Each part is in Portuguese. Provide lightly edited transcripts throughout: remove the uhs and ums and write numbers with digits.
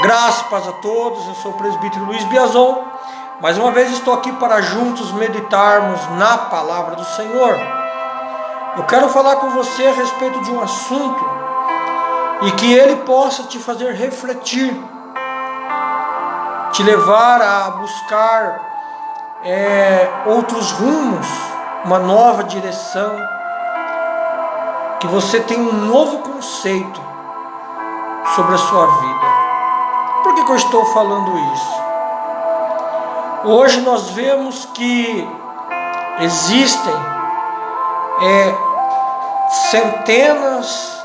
Graça e paz a todos, eu sou o presbítero Luiz Biazon. Mais uma vez estou aqui para juntos meditarmos na palavra do Senhor. Eu quero falar com você a respeito de um assunto e que ele possa te fazer refletir, te levar a buscar outros rumos, uma nova direção, que você tenha um novo conceito sobre a sua vida. Por que eu estou falando isso? Hoje nós vemos que existem centenas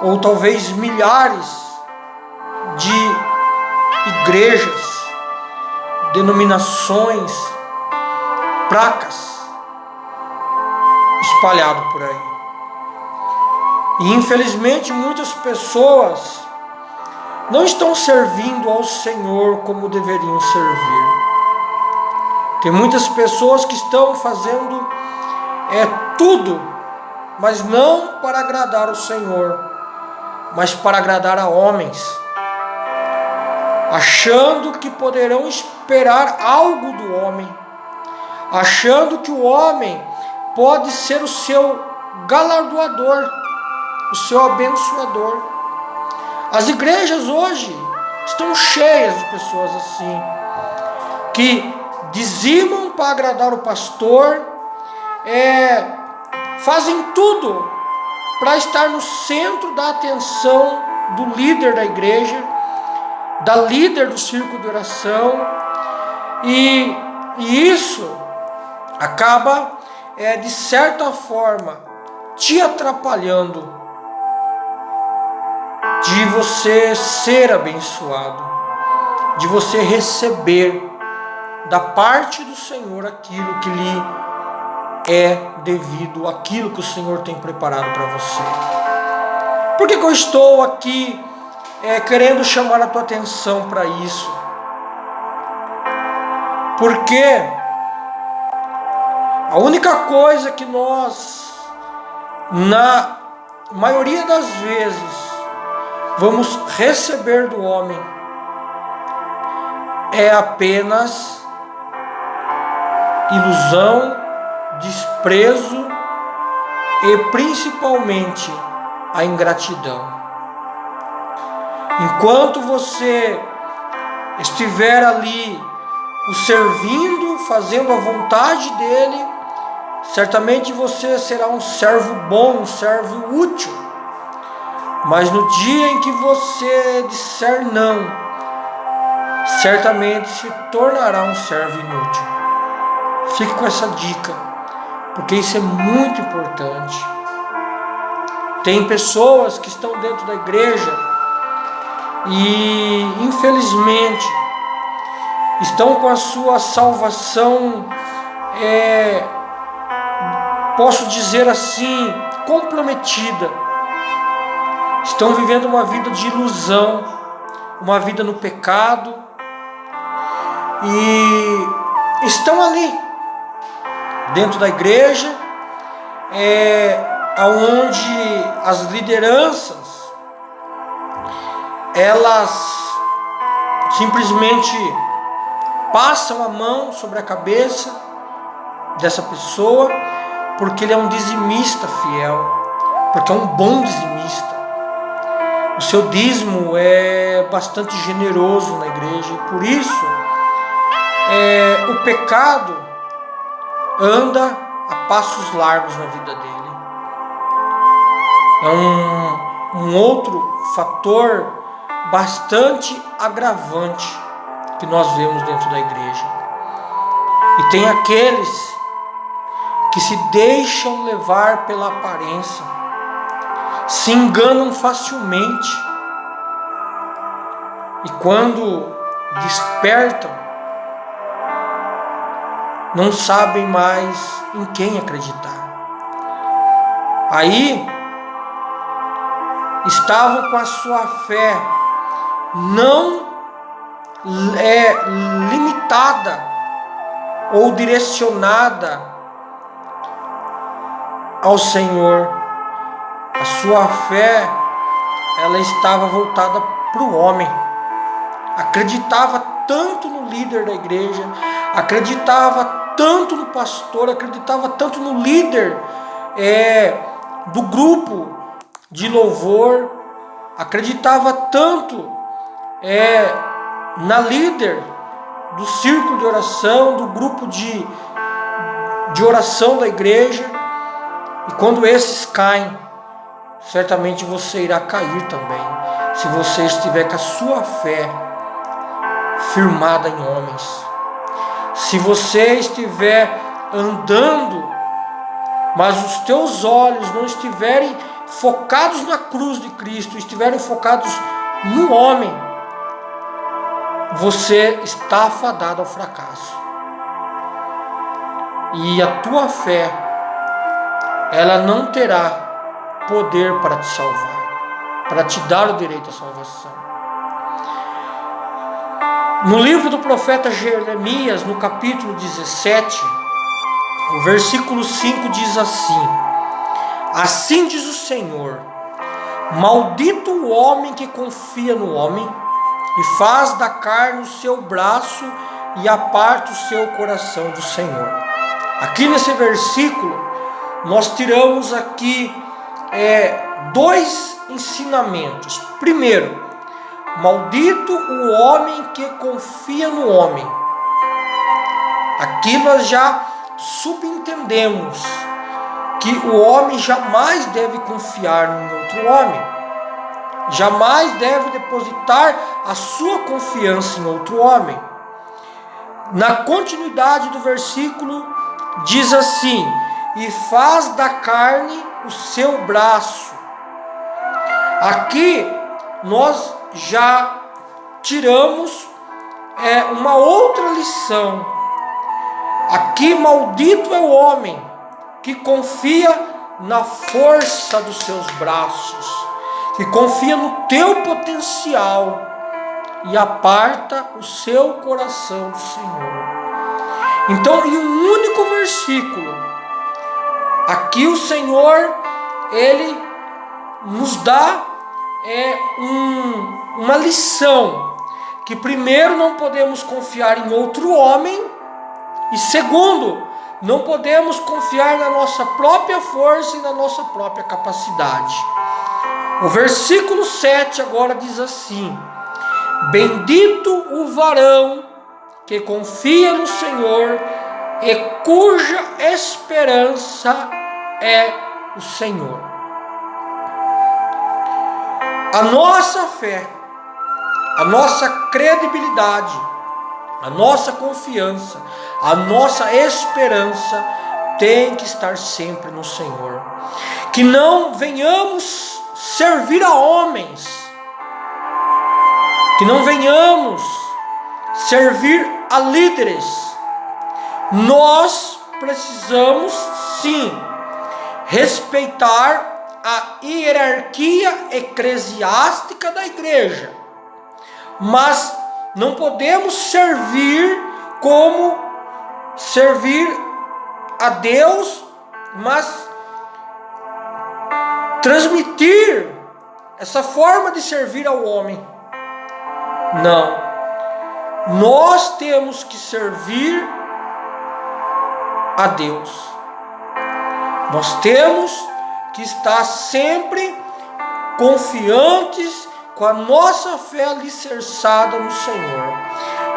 ou talvez milhares de igrejas, denominações, placas espalhado por aí. E infelizmente muitas pessoas não estão servindo ao Senhor como deveriam servir. Tem muitas pessoas que estão fazendo tudo, mas não para agradar o Senhor, mas para agradar a homens, achando que poderão esperar algo do homem, achando que o homem pode ser o seu galardoador, o seu abençoador. As igrejas hoje estão cheias de pessoas assim, que dizimam para agradar o pastor, fazem tudo para estar no centro da atenção do líder da igreja, da líder do círculo de oração, e isso acaba, de certa forma, te atrapalhando de você ser abençoado, de você receber da parte do Senhor aquilo que lhe é devido, aquilo que o Senhor tem preparado para você. Por que eu estou aqui querendo chamar a tua atenção para isso? Porque a única coisa que nós, na maioria das vezes, vamos receber do homem é apenas ilusão, desprezo e principalmente a ingratidão. Enquanto você estiver ali o servindo, fazendo a vontade dele, certamente você será um servo bom, um servo útil. Mas no dia em que você disser não, certamente se tornará um servo inútil. Fique com essa dica, porque isso é muito importante. Tem pessoas que estão dentro da igreja e, infelizmente, estão com a sua salvação, posso dizer assim, comprometida. Estão vivendo uma vida de ilusão, uma vida no pecado, e estão ali, dentro da igreja, onde as lideranças, elas simplesmente passam a mão sobre a cabeça dessa pessoa, porque ele é um dizimista fiel, porque é um bom dizimista. O seu dízimo é bastante generoso na igreja, e por isso o pecado anda a passos largos na vida dele. É um outro fator bastante agravante que nós vemos dentro da igreja. E tem aqueles que se deixam levar pela aparência, se enganam facilmente, e quando despertam, não sabem mais em quem acreditar. Aí estavam com a sua fé não limitada ou direcionada ao Senhor. A sua fé, ela estava voltada para o homem. Acreditava tanto no líder da igreja, acreditava tanto no pastor, acreditava tanto no líder do grupo de louvor, acreditava tanto na líder do círculo de oração, do grupo de oração da igreja. E quando esses caem, certamente você irá cair também, se você estiver com a sua fé firmada em homens. Se você estiver andando, mas os teus olhos não estiverem focados na cruz de Cristo, estiverem focados no homem, você está afadado ao fracasso. E a tua fé, ela não terá poder para te salvar, para te dar o direito à salvação. No livro do profeta Jeremias, no capítulo 17, o versículo 5 diz assim: assim diz o Senhor, maldito o homem que confia no homem, e faz da carne o seu braço, e aparta o seu coração do Senhor. Aqui nesse versículo, nós tiramos aqui dois ensinamentos. Primeiro, maldito o homem que confia no homem. Aqui nós já subentendemos que o homem jamais deve confiar em outro homem, jamais deve depositar a sua confiança em outro homem. Na continuidade do versículo diz assim: e faz da carne o seu braço. Aqui nós já tiramos uma outra lição. Aqui maldito é o homem que confia na força dos seus braços, que confia no teu potencial e aparta o seu coração do Senhor. Então, em um único versículo, aqui o Senhor, Ele nos dá uma lição, que primeiro não podemos confiar em outro homem, e segundo, não podemos confiar na nossa própria força e na nossa própria capacidade. O versículo 7 agora diz assim: bendito o varão que confia no Senhor e cuja esperança é o Senhor. A nossa fé, a nossa credibilidade, a nossa confiança, a nossa esperança tem que estar sempre no Senhor. Que não venhamos servir a homens, que não venhamos servir a líderes. Nós precisamos sim respeitar a hierarquia eclesiástica da igreja, mas não podemos servir a Deus, mas transmitir essa forma de servir ao homem. Não, nós temos que servir a Deus. Nós temos que estar sempre confiantes, com a nossa fé alicerçada no Senhor,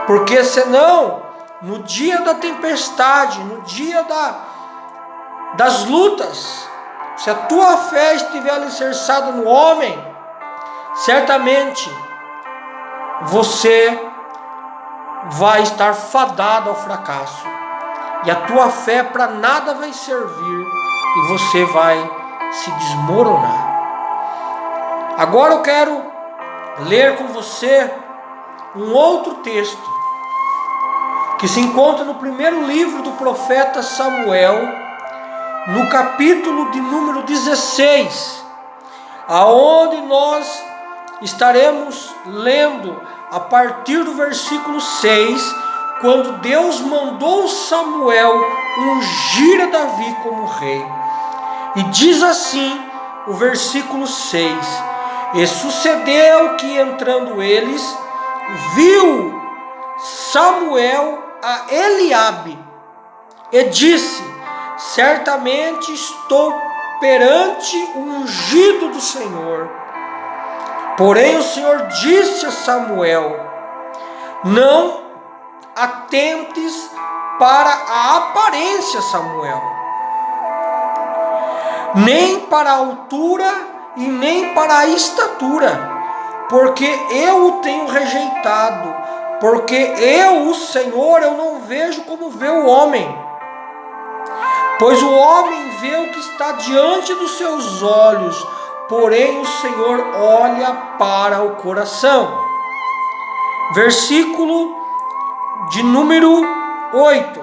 porque senão, no dia da tempestade, no dia das lutas, se a tua fé estiver alicerçada no homem, certamente você vai estar fadado ao fracasso, e a tua fé para nada vai servir, e você vai se desmoronar. Agora eu quero ler com você um outro texto que se encontra no primeiro livro do profeta Samuel, no capítulo de número 16, aonde nós estaremos lendo a partir do versículo 6, quando Deus mandou Samuel ungir a Davi como rei. E diz assim o versículo 6: E sucedeu que, entrando eles, viu Samuel a Eliabe, e disse: certamente estou perante o ungido do Senhor. Porém o Senhor disse a Samuel: não atentes para a aparência, Samuel, nem para a altura e nem para a estatura, porque eu o tenho rejeitado, porque eu, o Senhor, eu não vejo como vê o homem, pois o homem vê o que está diante dos seus olhos, porém o Senhor olha para o coração. Versículo de número 8.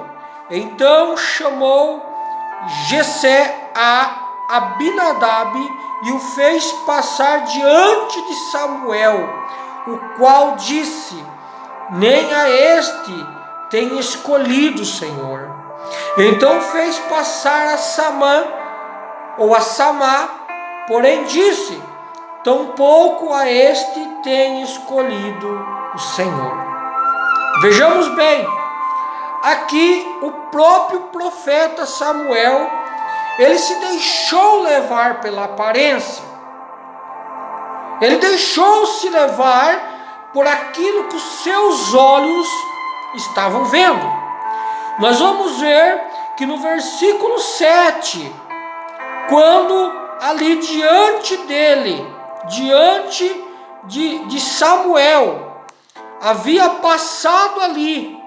Então chamou Jessé a Abinadab e o fez passar diante de Samuel, o qual disse: nem a este tem escolhido o Senhor. Então fez passar a Samá, porém disse: tampouco a este tem escolhido o Senhor. Vejamos bem, aqui o próprio profeta Samuel, ele se deixou levar pela aparência, ele deixou-se levar por aquilo que os seus olhos estavam vendo. Nós vamos ver que no versículo 7, quando ali diante dele, diante de Samuel, havia passado ali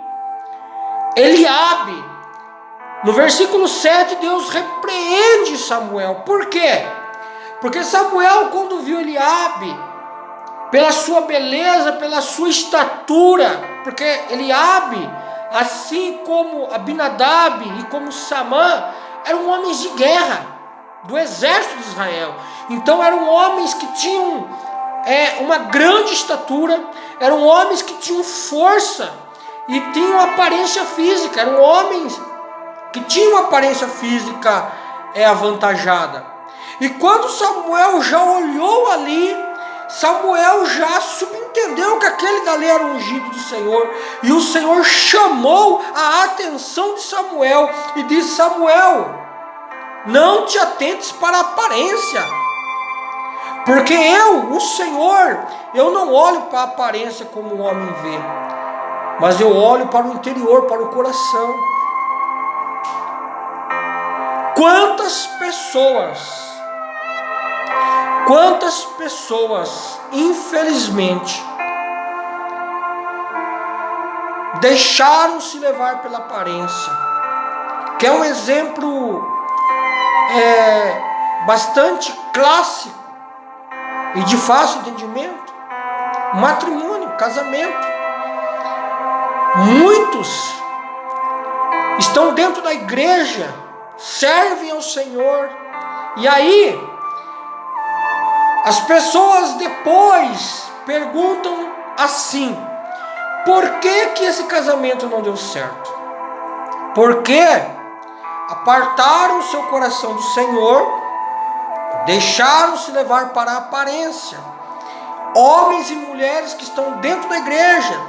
Eliabe, no versículo 7, Deus repreende Samuel. Por quê? Porque Samuel, quando viu Eliabe, pela sua beleza, pela sua estatura, porque Eliabe, assim como Abinadab e como Samã, eram homens de guerra, do exército de Israel. Então eram homens que tinham uma grande estatura, eram homens que tinham força e tinham aparência física, eram homens que tinham aparência física avantajada. E quando Samuel já olhou ali, Samuel já subentendeu que aquele dali era o ungido do Senhor, e o Senhor chamou a atenção de Samuel e disse: Samuel, não te atentes para a aparência, porque eu, o Senhor, eu não olho para a aparência como o homem vê, mas eu olho para o interior, para o coração. Quantas pessoas, infelizmente, deixaram-se levar pela aparência, que é um exemplo bastante clássico e de fácil entendimento: matrimônio, casamento. Muitos estão dentro da igreja, servem ao Senhor, e aí as pessoas depois perguntam assim: por que esse casamento não deu certo? Porque apartaram seu coração do Senhor, deixaram-se levar para a aparência. Homens e mulheres que estão dentro da igreja,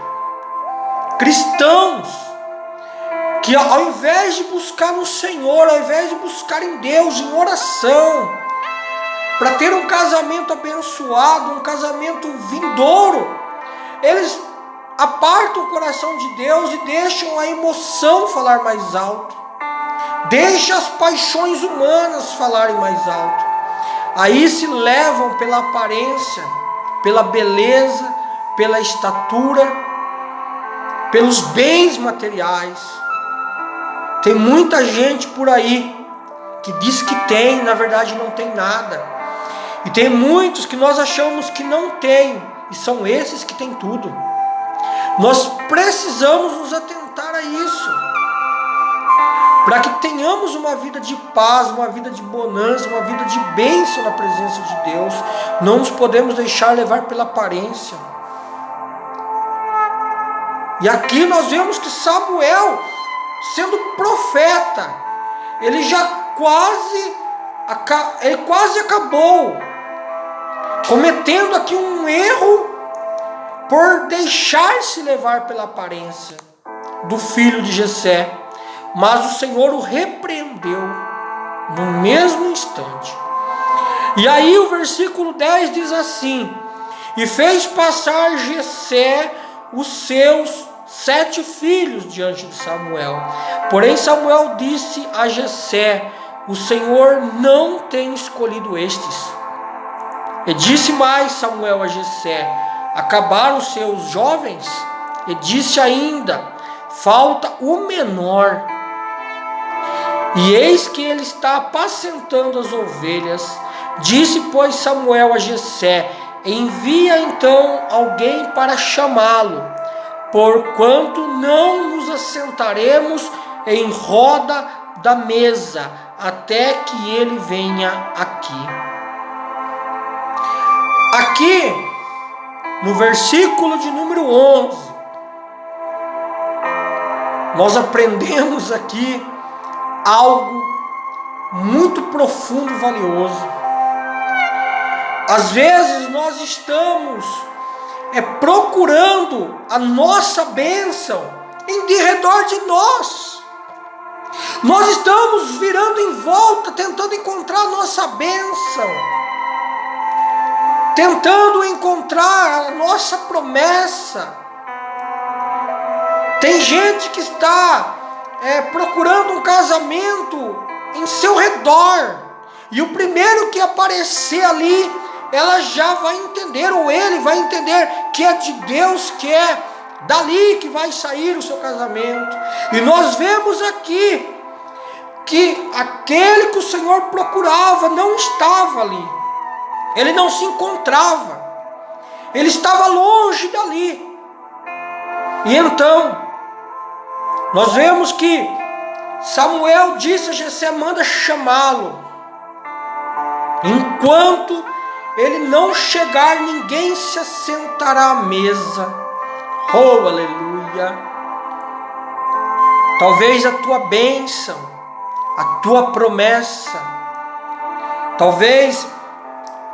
cristãos, que ao invés de buscar no Senhor, ao invés de buscar em Deus, em oração, para ter um casamento abençoado, um casamento vindouro, eles apartam o coração de Deus e deixam a emoção falar mais alto, deixam as paixões humanas falarem mais alto. Aí se levam pela aparência, pela beleza, pela estatura, pelos bens materiais. Tem muita gente por aí que diz que tem, na verdade não tem nada. E tem muitos que nós achamos que não tem, e são esses que têm tudo. Nós precisamos nos atentar a isso, para que tenhamos uma vida de paz, uma vida de bonança, uma vida de bênção na presença de Deus. Não nos podemos deixar levar pela aparência. E aqui nós vemos que Samuel, sendo profeta, ele quase acabou cometendo aqui um erro por deixar-se levar pela aparência do filho de Jessé, mas o Senhor o repreendeu no mesmo instante. E aí o versículo 10 diz assim: e fez passar Jessé os seus 7 filhos diante de Samuel. Porém Samuel disse a Jessé: o Senhor não tem escolhido estes. E disse mais Samuel a Jessé: acabaram os seus jovens? E disse ainda: falta o menor. E eis que ele está apacentando as ovelhas. Disse, pois, Samuel a Jessé: envia então alguém para chamá-lo, porquanto não nos assentaremos em roda da mesa, até que ele venha aqui. Aqui, no versículo de número 11, nós aprendemos aqui algo muito profundo e valioso. Às vezes nós estamos procurando a nossa bênção em redor de nós. Nós estamos virando em volta, tentando encontrar a nossa bênção, tentando encontrar a nossa promessa. Tem gente que está procurando um casamento em seu redor, e o primeiro que aparecer ali, ela já vai entender, ou ele vai entender que é de Deus, que é dali que vai sair o seu casamento. E nós vemos aqui que aquele que o Senhor procurava não estava ali, ele não se encontrava, ele estava longe dali. E então nós vemos que Samuel disse a Jessé: manda chamá-lo. Enquanto ele não chegar, ninguém se assentará à mesa. Oh, aleluia! Talvez a tua bênção, a tua promessa, talvez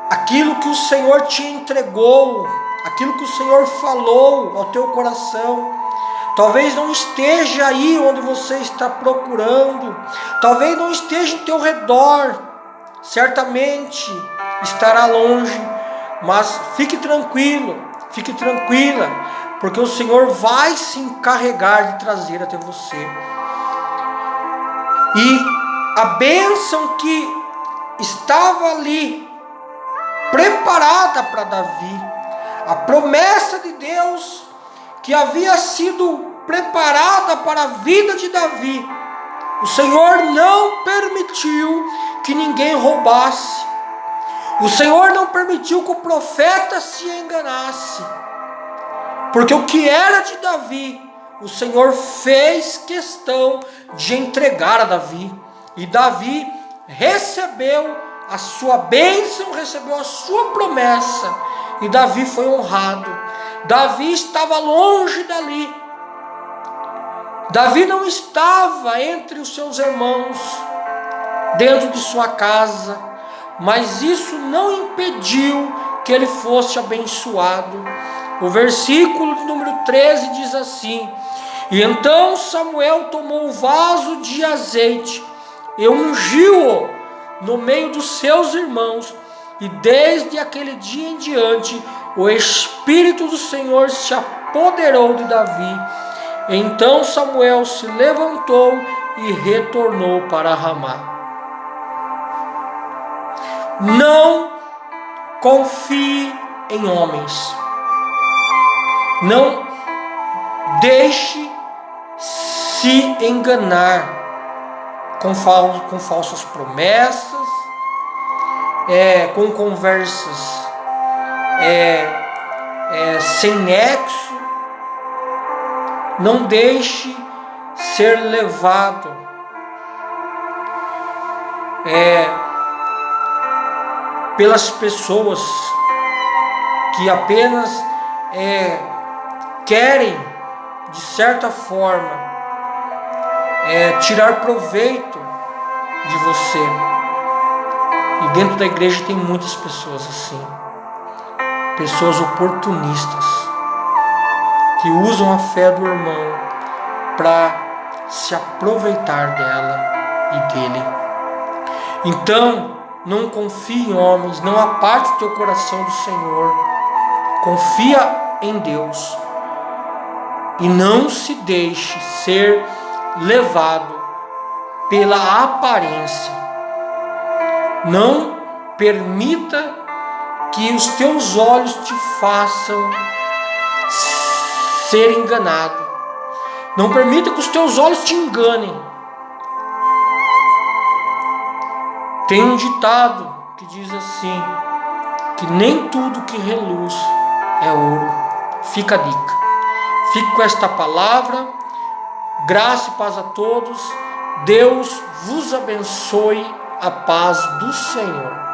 aquilo que o Senhor te entregou, aquilo que o Senhor falou ao teu coração, talvez não esteja aí onde você está procurando, talvez não esteja em teu redor, certamente estará longe, mas fique tranquilo, fique tranquila, porque o Senhor vai se encarregar de trazer até você. E a bênção que estava ali, preparada para Davi, a promessa de Deus que havia sido preparada para a vida de Davi, o Senhor não permitiu que ninguém roubasse. O Senhor não permitiu que o profeta se enganasse, porque o que era de Davi, o Senhor fez questão de entregar a Davi, e Davi recebeu a sua bênção, recebeu a sua promessa, e Davi foi honrado. Davi estava longe dali, Davi não estava entre os seus irmãos, dentro de sua casa, mas isso não impediu que ele fosse abençoado. O versículo de número 13 diz assim: e então Samuel tomou o vaso de azeite e ungiu-o no meio dos seus irmãos, e desde aquele dia em diante o Espírito do Senhor se apoderou de Davi. Então Samuel se levantou e retornou para Ramá. Não confie em homens. Não deixe se enganar com falsas promessas, com conversas sem nexo. Não deixe ser levado pelas pessoas que apenas querem, de certa forma, tirar proveito de você. E dentro da igreja tem muitas pessoas assim. pessoas oportunistas que usam a fé do irmão para se aproveitar dela e dele. Então, não confie em homens, não aparte o teu coração do Senhor. Confia em Deus e não se deixe ser levado pela aparência. Não permita que os teus olhos te façam ser enganado. Não permita que os teus olhos te enganem. Tem um ditado que diz assim, que nem tudo que reluz é ouro. Fica a dica. Fique com esta palavra. Graça e paz a todos. Deus vos abençoe. A paz do Senhor.